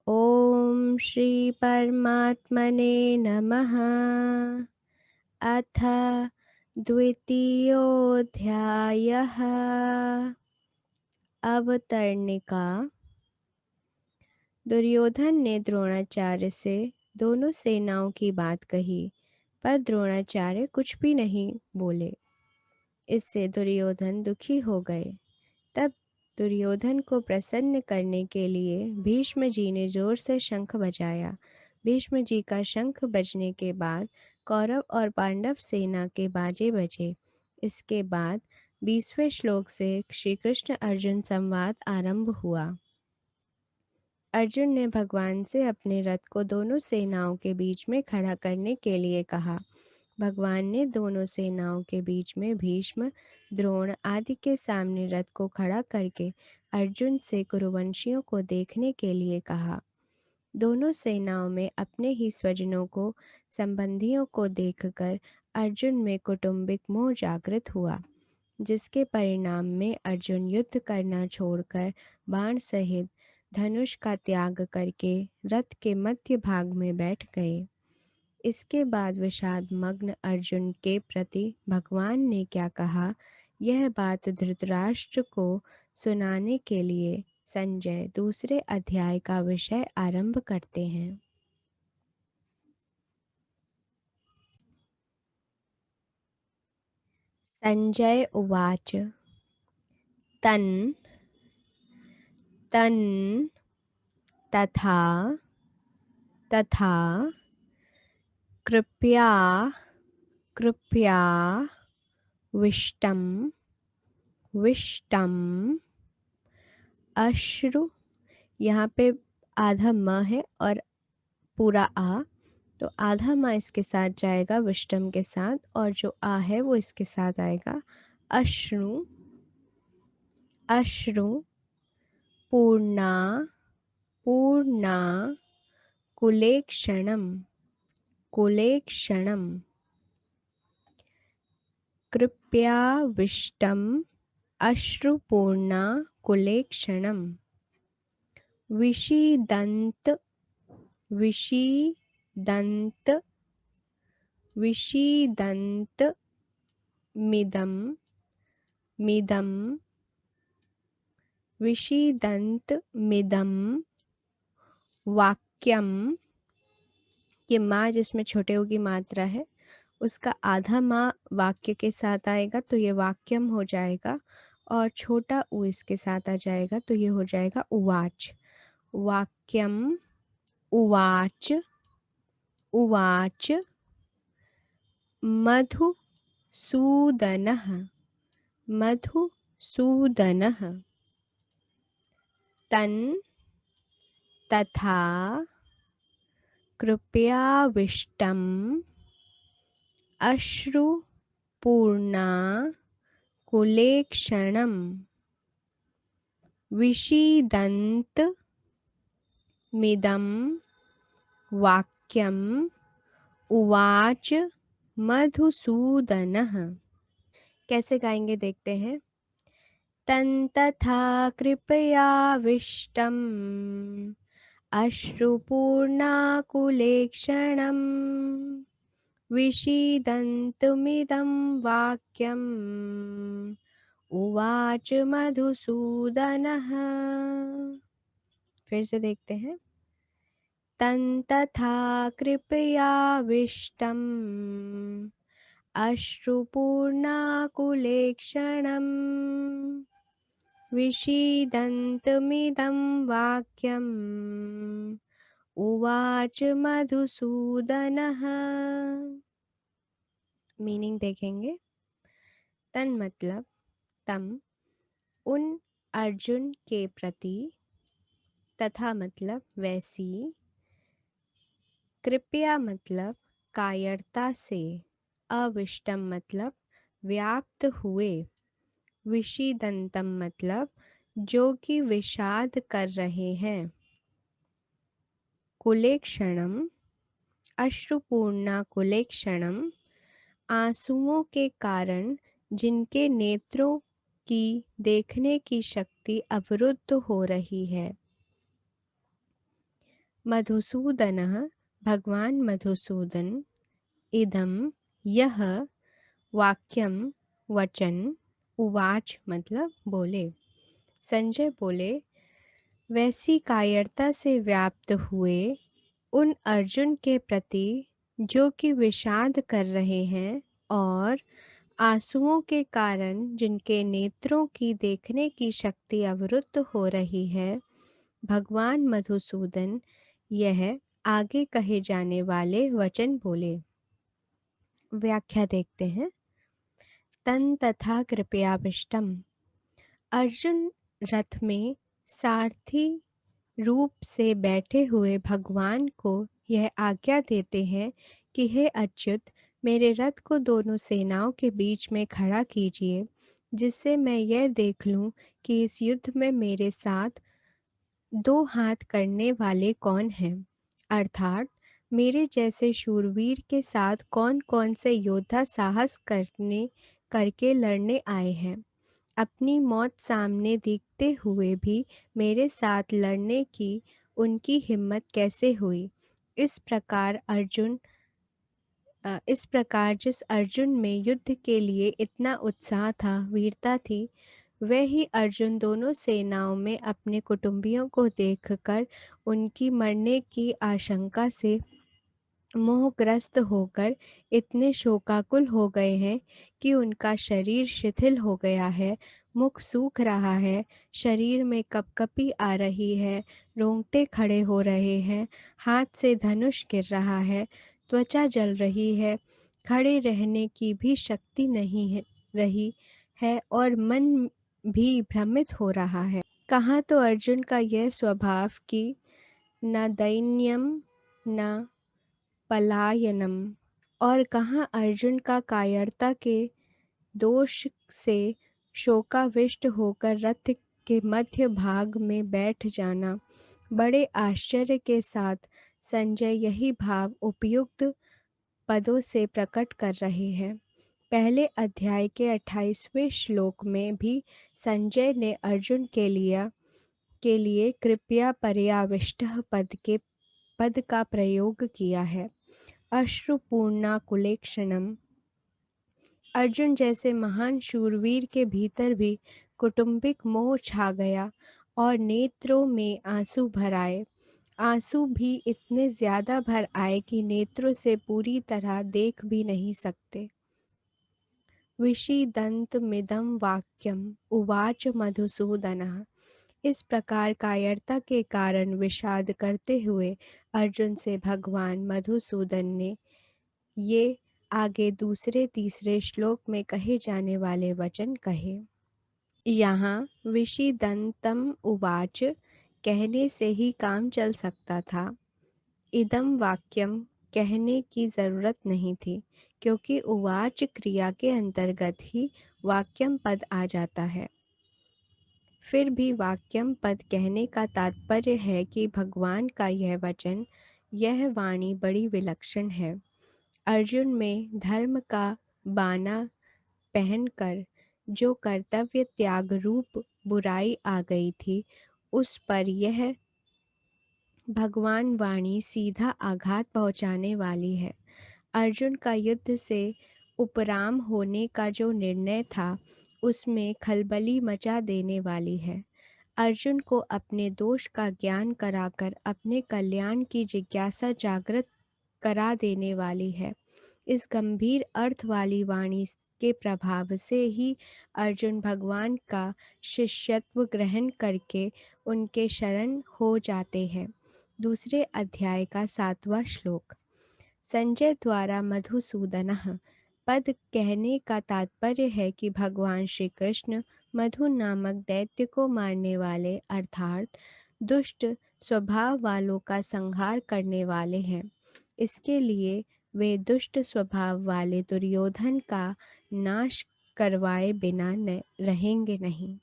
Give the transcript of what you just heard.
ॐ श्री परमात्मने नमः। अथ द्वितीयोऽध्यायः। अवतरणिका। दुर्योधन ने द्रोणाचार्य से दोनों सेनाओं की बात कही, पर द्रोणाचार्य कुछ भी नहीं बोले। इससे दुर्योधन दुखी हो गए। तब दुर्योधन को प्रसन्न करने के लिए भीष्म जी ने जोर से शंख बजाया। भीष्म जी का शंख बजने के बाद कौरव और पांडव सेना के बाजे बजे। इसके बाद 20वें श्लोक से श्री कृष्ण अर्जुन संवाद आरंभ हुआ। अर्जुन ने भगवान से अपने रथ को दोनों सेनाओं के बीच में खड़ा करने के लिए कहा। भगवान ने दोनों सेनाओं के बीच में भीष्म, द्रोण आदि के सामने रथ को खड़ा करके अर्जुन से कुरुवंशियों को देखने के लिए कहा। दोनों सेनाओं में अपने ही स्वजनों को, संबंधियों को देखकर अर्जुन में कौटुंबिक मोह जागृत हुआ, जिसके परिणाम में अर्जुन युद्ध करना छोड़कर बाण सहित धनुष का त्याग करके रथ के मध्य भाग में बैठ गए। इसके बाद विषाद मग्न अर्जुन के प्रति भगवान ने क्या कहा, यह बात धृतराष्ट्र को सुनाने के लिए संजय दूसरे अध्याय का विषय आरंभ करते हैं। संजय उवाच। तन् तन् तथा तथा कृपया कृपया विष्टम विष्टम अश्रु। यहाँ पे आधा म है और पूरा आ, तो आधा म इसके साथ जाएगा विष्टम के साथ, और जो आ है वो इसके साथ आएगा। अश्रु अश्रु पूर्णा पूर्णा कुलेक्षणम कुलेक्षणम कृपया विष्टम अश्रुपूर्णा कुलेक्षणम विषीदन्त विषीदन्त विषीदन्त मिदं मिदं विषीदन्त मिदं वाक्यम। ये माँ जिसमें छोटे ऊ की मात्रा है उसका आधा माँ वाक्य के साथ आएगा तो ये वाक्यम हो जाएगा, और छोटा ऊ इसके साथ आ जाएगा तो ये हो जाएगा उवाच। वाक्यम उवाच उवाच मधुसूदनः मधुसूदनः तन् तथा कृपयाविष्टम् अश्रुपूर्णा कुलेक्षणं विषीदन्त मिदं वाक्यम उवाच मधुसूदनः। कैसे गाएंगे देखते हैं। तन् तथा कृपयाविष्टम् अश्रुपूर्णाकुलेक्षणं विषीदन्तुमिदं वाक्यम् उवाच मधुसूदनः। फिर से देखते हैं। तन् तथा कृपयाविष्टम् अश्रुपूर्णाकुलेक्षणं विषीदन्तमिदं वाक्यम् उवाच मधुसूदनः। मीनिंग देखेंगे। तन मतलब तम, उन अर्जुन के प्रति, तथा मतलब वैसी, कृपया मतलब कायरता से, अविष्टम मतलब व्याप्त हुए, विषीदंतम मतलब जो कि विषाद कर रहे हैं, कुलेक्षणम अश्रुपूर्णा कुलेक्षणम आंसुओं के कारण जिनके नेत्रों की देखने की शक्ति अवरुद्ध हो रही है। मधुसूदनः, भगवान मधुसूदन, इदं यह वाक्यम वचन, उवाच मतलब बोले। संजय बोले, वैसी कायरता से व्याप्त हुए उन अर्जुन के प्रति जो कि विषाद कर रहे हैं और आंसुओं के कारण जिनके नेत्रों की देखने की शक्ति अवरुद्ध हो रही है, भगवान मधुसूदन यह आगे कहे जाने वाले वचन बोले। व्याख्या देखते हैं। तन तथा कृपयाविष्टम। अर्जुन रथ में सारथी रूप से बैठे हुए भगवान को यह आज्ञा देते हैं कि हे अच्युत, मेरे रथ को दोनों सेनाओं के बीच में खड़ा कीजिए, जिससे मैं यह देख लूं कि इस युद्ध में मेरे साथ दो हाथ करने वाले कौन हैं, अर्थात मेरे जैसे शूरवीर के साथ कौन कौन से योद्धा साहस करने करके लड़ने आए हैं। अपनी मौत सामने देखते हुए भी मेरे साथ लड़ने की उनकी हिम्मत कैसे हुई। इस प्रकार इस प्रकार जिस अर्जुन में युद्ध के लिए इतना उत्साह था, वीरता थी, वह ही अर्जुन दोनों सेनाओं में अपने कुटुंबियों को देखकर उनकी मरने की आशंका से मोहग्रस्त होकर इतने शोकाकुल हो गए हैं कि उनका शरीर शिथिल हो गया है, मुख सूख रहा है, शरीर में कपकपी आ रही है, रोंगटे खड़े हो रहे हैं, हाथ से धनुष गिर रहा है, त्वचा जल रही है, खड़े रहने की भी शक्ति नहीं है रही है और मन भी भ्रमित हो रहा है। कहाँ तो अर्जुन का यह स्वभाव कि न दैन्यम न पलायनम, और कहाँ अर्जुन का कायरता के दोष से शोकाविष्ट होकर रथ के मध्य भाग में बैठ जाना। बड़े आश्चर्य के साथ संजय यही भाव उपयुक्त पदों से प्रकट कर रहे हैं। पहले अध्याय के 28वें श्लोक में भी संजय ने अर्जुन के लिए कृपया पर्याविष्टः पद का प्रयोग किया है। अश्रुपूर्णाकुलेक्षणम। अर्जुन जैसे महान शूरवीर के भीतर भी कौटुंबिक मोह छा गया और नेत्रों में आंसू भर आए। आंसू भी इतने ज्यादा भर आए कि नेत्रों से पूरी तरह देख भी नहीं सकते। विषीदन्तमिदं वाक्यम उवाच मधुसूदनः। इस प्रकार कायरता के कारण विषाद करते हुए अर्जुन से भगवान मधुसूदन ने ये आगे दूसरे तीसरे श्लोक में कहे जाने वाले वचन कहे। यहाँ विषीदन्तम उवाच कहने से ही काम चल सकता था। इदम वाक्यम कहने की जरूरत नहीं थी, क्योंकि उवाच क्रिया के अंतर्गत ही वाक्यम पद आ जाता है। फिर भी वाक्यम पद कहने का तात्पर्य है कि भगवान का यह वचन, यह वाणी बड़ी विलक्षण है। अर्जुन में धर्म का बाना पहनकर जो कर्तव्य त्याग रूप बुराई आ गई थी, उस पर यह भगवान वाणी सीधा आघात पहुंचाने वाली है। अर्जुन का युद्ध से उपराम होने का जो निर्णय था, उसमें खलबली मचा देने वाली है। अर्जुन को अपने दोष का ज्ञान कराकर अपने कल्याण की जिज्ञासा जागृत करा देने वाली है। इस गंभीर अर्थ वाली वाणी के प्रभाव से ही अर्जुन भगवान का शिष्यत्व ग्रहण करके उनके शरण हो जाते हैं। दूसरे अध्याय का 7वां श्लोक। संजय द्वारा मधुसूदनः पद कहने का तात्पर्य है कि भगवान श्री कृष्ण मधु नामक दैत्य को मारने वाले, अर्थात दुष्ट स्वभाव वालों का संहार करने वाले हैं। इसके लिए वे दुष्ट स्वभाव वाले दुर्योधन का नाश करवाए बिना रहेंगे नहीं।